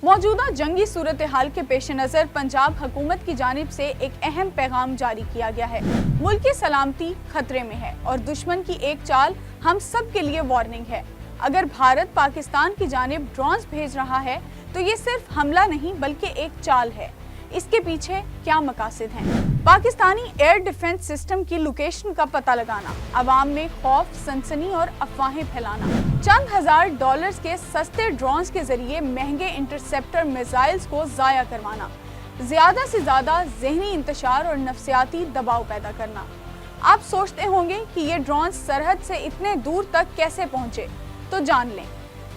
मौजूदा जंगी सूरत हाल के पेश नज़र पंजाब हुकूमत की जानिब से एक अहम पैगाम जारी किया गया है। मुल्क की सलामती खतरे में है और दुश्मन की एक चाल हम सब के लिए वार्निंग है। अगर भारत पाकिस्तान की जानिब ड्रोन्स भेज रहा है तो ये सिर्फ हमला नहीं बल्कि एक चाल है। इसके पीछे क्या मकासद हैं? पाकिस्तानी एयर डिफेंस सिस्टम की लोकेशन का पता लगाना, अवाम में खौफ, सनसनी और अफवाहें फैलाना, चंद हजार डॉलर्स के सस्ते ड्रोन्स के जरिए महंगे इंटरसेप्टर मिसाइल्स को जाया करवाना, ज्यादा से ज्यादा ज़हनी इंतशार और नफ्सियाती दबाव पैदा करना। आप सोचते होंगे कि ये ड्रोन्स सरहद से इतने दूर तक कैसे पहुंचे, तो जान लें,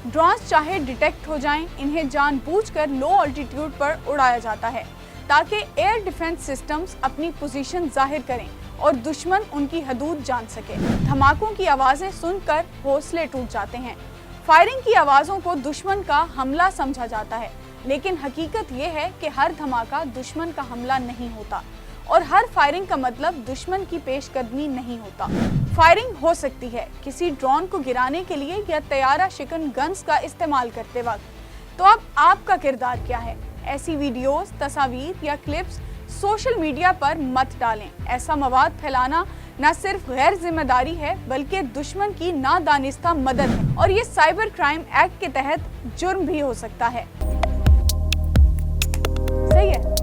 ड्रोन्स चाहे डिटेक्ट हो जाएं, इन्हें जानबूझकर लो ऑल्टीट्यूड पर उड़ाया जाता है ताकि एयर डिफेंस सिस्टम्स अपनी पोजीशन जाहिर करें और दुश्मन उनकी हदूद जान सके। धमाकों की आवाज़ें सुनकर हौसले टूट जाते हैं। फायरिंग की आवाज़ों को दुश्मन का हमला समझा जाता है, लेकिन हकीकत ये है कि हर धमाका दुश्मन का हमला नहीं होता और हर फायरिंग का मतलब दुश्मन की पेशकदमी नहीं होता। फायरिंग हो सकती है किसी ड्रोन को गिराने के लिए या तैयारा शिकन गन्स का इस्तेमाल करते वक्त। तो अब आपका किरदार क्या है? ऐसी वीडियोस, तस्वीर या क्लिप्स सोशल मीडिया पर मत डालें। ऐसा मवाद फैलाना न सिर्फ गैर जिम्मेदारी है बल्कि दुश्मन की नादानिस्ता मदद है और ये साइबर क्राइम एक्ट के तहत जुर्म भी हो सकता है। सही है।